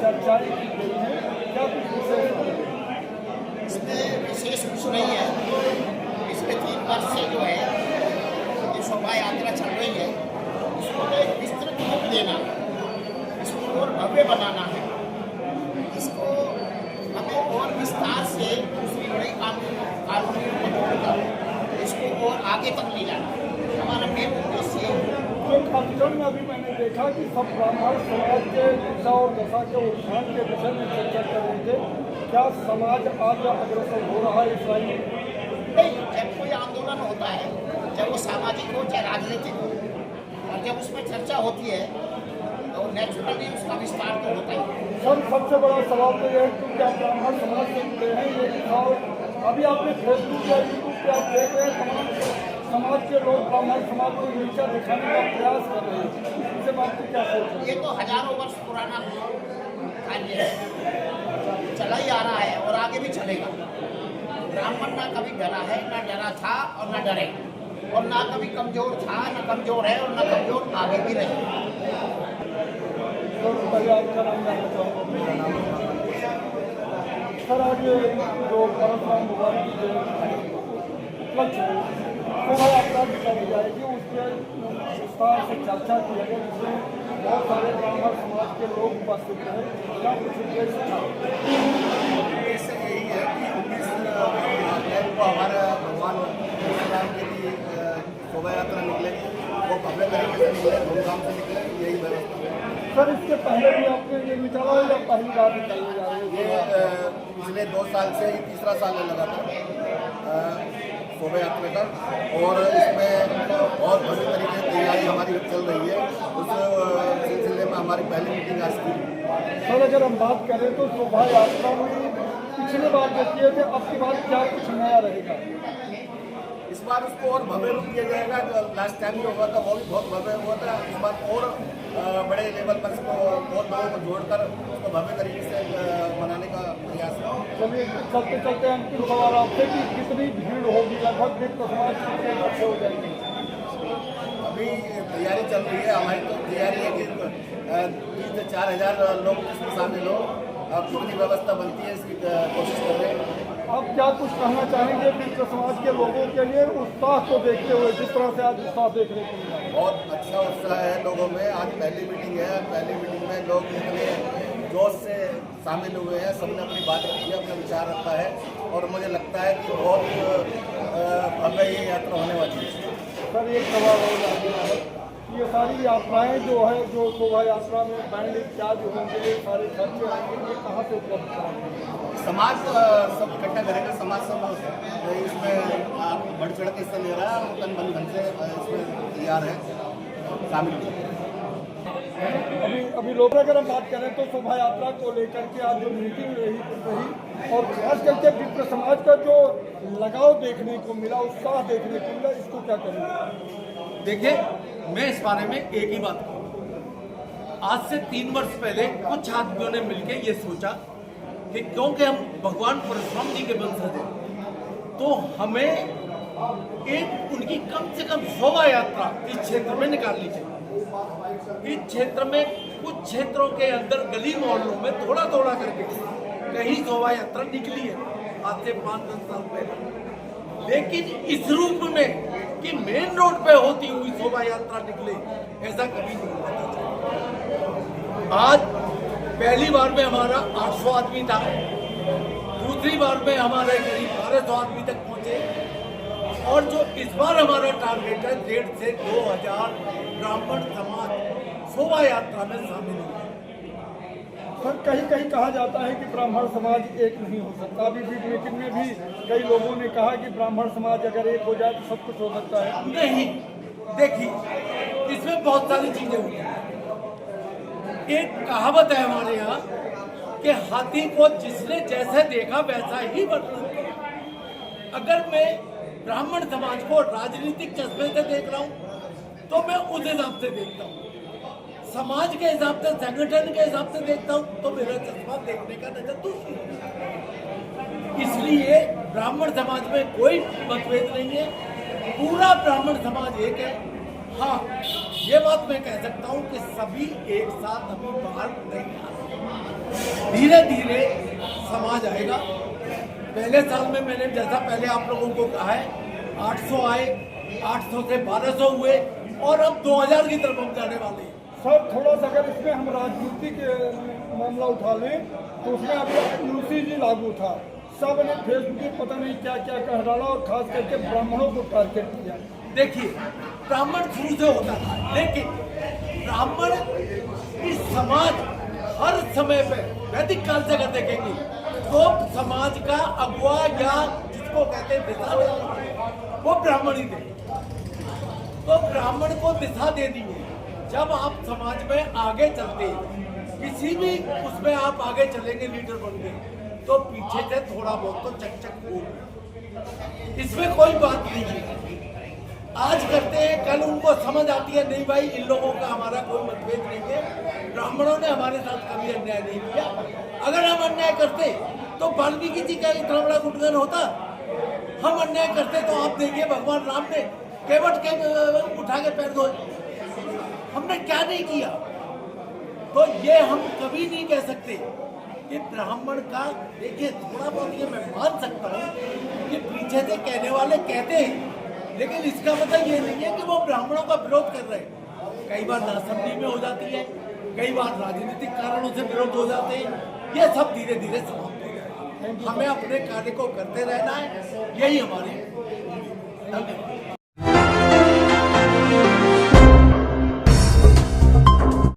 चर्चाएं की गई हैं, क्या कुछ विशेष है? इसमें विशेष कुछ नहीं है। पिछले 3 वर्ष से जो है ये शोभा यात्रा चल रही है, इसको एक विस्तृत रूप देना, इसको और भव्य बनाना है, इसको हमें और विस्तार से दूसरी बड़ी कानूनी कर इसको और आगे तक ले जाना हमारा मेन उद्देश्य है। तो कार्यक्रम में अभी मैंने देखा कि सब ब्राह्मण समाज के दिशा और दशा के उत्थान के विषय में चर्चा कर रहे थे। क्या समाज आगे अग्रसर हो रहा है इस लाइन में? नहीं, जब कोई आंदोलन होता है, जब वो सामाजिक हो चाहे राजनीतिक हो, और जब उसमें चर्चा होती है तो नेचुरली उसका विस्तार तो होता ही। सर, सबसे बड़ा सवाल तो यह है कि क्या ब्राह्मण समाज से जुड़े हैं ये दिखाओ। अभी आपने फेसबुक या यूट्यूब पे आप देख रहे हैं तमाम समाज के लोग ब्राह्मण समाज को नीचा दिखाने का प्रयास कर रहे हैं, इससे बात की क्या सोच है? ये तो हजारों वर्ष पुराना कार्य है, चला ही आ रहा है और आगे भी चलेगा। ब्राह्मण ना कभी डरा है, ना डरा था और ना डरे, और ना कभी कमजोर था, ना कमजोर है और ना कमजोर आगे भी रहे। तो पहले आपका नाम जानना चाहूँगा। सर, आज जो परशुराम भगवान की उपलक्ष्य है शोभा यात्रा निकाली जाएगी, उसके विस्तार से चर्चा की गई, जिसमें बहुत सारे ब्राह्मण समाज के लोग उपस्थित रहे। क्या कुछ उद्देश्य था? उद्देश्य यही है कि 19 अप्रैल को हमारा भगवान परशुराम के लिए शोभा यात्रा निकलेगी, वो भव्य तरीके से निकले, धूमधाम से निकले, यही व्यवस्था है। सर, इसके पहले भी आपने ये निकाला या पहली बार निकालने जा रहे हैं? ये पिछले 2 साल से ही तीसरा साल है लगातार शोभा यात्रा का, और इसमें बहुत भव्य तरीके से तैयारी हमारी चल रही है। उस सिलसिले में हमारी पहली मीटिंग आज थी। सर, अगर हम बात करें तो शोभा यात्रा में पिछले बार जो किए थे, अब की बार क्या कुछ नया रहेगा? इस बार उसको और भव्य रूप दिया जाएगा। जो लास्ट टाइम जो हुआ था वो भी बहुत भव्य हुआ था। इस बार और बड़े लेवल पर इसको बहुत लोगों को जोड़कर उसको भव्य तरीके से मनाने का प्रयास है। चलिए, चलते चलते अंतिम सवाल आपसे कि कितनी भीड़ होगी, लगभग विप्र समाज कितने इकट्ठे हो जाएंगे? अभी तैयारी चल रही है, हमारी तो तैयारी है कि 3 से 4 हज़ार लोग इसमें शामिल हो। अब कितनी व्यवस्था बनती है इसकी कोशिश कर रहे हैं। आप क्या कुछ कहना चाहेंगे विप्र समाज के लोगों के लिए उत्साह को देखते हुए, जिस तरह से आज उत्साह देखने को मिला? बहुत अच्छा उत्साह है लोगों में। आज पहली मीटिंग है, पहली मीटिंग में लोग इतने जोश से शामिल हुए हैं, सबने अपनी बात रखी है, अपना विचार रखा है, और मुझे लगता है कि बहुत भव्य ये यात्रा होने वाली है। सर, एक सवाल और आगे है, ये सारी यात्राएं जो है, जो शोभा यात्रा में बैंड इत्यादि होंगे, ये सारे खर्चे आएंगे, ये कहाँ से उपलब्ध कराएंगे? समाज सब इकट्ठा करेगा, समाज सब इसमें बढ़ चढ़ के हिस्सा ले रहा है, तन मन धन से इसमें तैयार है शामिल। अभी लोग अगर हम बात करें तो शोभा यात्रा को लेकर के आज जो मीटिंग रही और खास करके विप्र समाज का जो लगाव देखने को मिला, उत्साह देखने को मिला, इसको क्या करेंगे? देखिए, मैं इस बारे में एक ही बात कहूँ। आज से 3 वर्ष पहले कुछ आदमियों ने मिलकर ये सोचा कि क्योंकि हम भगवान परशुराम जी के वंशज हैं, तो हमें एक उनकी कम से कम शोभा यात्रा इस क्षेत्र में निकालनी चाहिए। इस क्षेत्र में कुछ क्षेत्रों के अंदर गली मोहल्लों में थोड़ा थोड़ा करके कहीं शोभा यात्रा निकली है आज से 5-10 साल पहले, लेकिन इस रूप में कि मेन रोड पे होती हुई शोभा यात्रा निकले, ऐसा कभी नहीं हुआ था। आज पहली बार में हमारा 800 आदमी था, दूसरी बार में हमारे करीब 1200 आदमी तक पहुंचे, और जो इस बार हमारा टारगेट है 1.5 से 2,000 ब्राह्मण समाज शोभा यात्रा में शामिल हुए। सर, कहीं कहीं कहा जाता है कि ब्राह्मण समाज एक नहीं हो सकता। अभी भी मीटिंग में भी कई लोगों ने कहा कि ब्राह्मण समाज अगर एक हो जाए तो सब कुछ हो सकता है। नहीं, देखिए, इसमें बहुत सारी चीजें होती हैं। एक कहावत है हमारे यहाँ कि हाथी को जिसने जैसे देखा वैसा ही वर्णन किया। अगर मैं ब्राह्मण समाज को राजनीतिक चश्मे से देख रहा हूँ तो मैं उस हिसाब से देखता हूँ, समाज के हिसाब से, संगठन के हिसाब से देखता हूँ तो मेरा चश्मा देखने का नजर दूसरी है। इसलिए ब्राह्मण समाज में कोई मतभेद नहीं है, पूरा ब्राह्मण समाज एक है। हाँ, ये बात मैं कह सकता हूँ कि सभी एक साथ अभी बाहर नहीं आ सकते। धीरे धीरे समाज आएगा। पहले साल में मैंने जैसा पहले आप लोगों को कहा है 800 आए, 800 से 1200 हुए और अब 2000 की तरफ हम जाने वाले हैं। सर थोड़ा सा अगर इसमें हम राजनीति के मामला उठा लें तो उसमें अभी यूसीजी लागू था, सब ने फेसबुक पे पता नहीं क्या क्या कह डाला और खास करके ब्राह्मणों को टारगेट किया। देखिए ब्राह्मण शुरू से होता था, लेकिन ब्राह्मण इस समाज हर समय पे वैदिक काल से अगर देखेंगे तो समाज का अगुआ या जिसको कहते हैं दिशा वो ब्राह्मण ही थे। तो ब्राह्मण को दिशा देनी है। जब आप समाज में आगे चलते किसी भी उसमें आप आगे चलेंगे लीडर बन गए तो पीछे से थोड़ा बहुत तो चक हो, इसमें कोई बात नहीं है। आज करते हैं कल उनको समझ आती है नहीं भाई इन लोगों का हमारा कोई मतभेद नहीं है, ब्राह्मणों ने हमारे साथ कभी अन्याय नहीं किया। अगर हम अन्याय करते तो वाल्मीकि जी का इतना बड़ा गुणगान होता। हम अन्याय करते तो आप देखिए भगवान राम ने केवट के उठा के पैर धोए, हमने क्या नहीं किया। तो ये हम कभी नहीं कह सकते कि ब्राह्मण का, देखिए थोड़ा बहुत ये मैं मान सकता हूँ कि पीछे से कहने वाले कहते हैं, लेकिन इसका मतलब ये नहीं है कि वो ब्राह्मणों का विरोध कर रहे हैं। कई बार नासमझी में हो जाती है, कई बार राजनीतिक कारणों से विरोध हो जाते हैं, ये सब धीरे धीरे समाप्त हो जाएगा। हमें अपने कार्य को करते रहना है, यही हमारी धन्यवाद।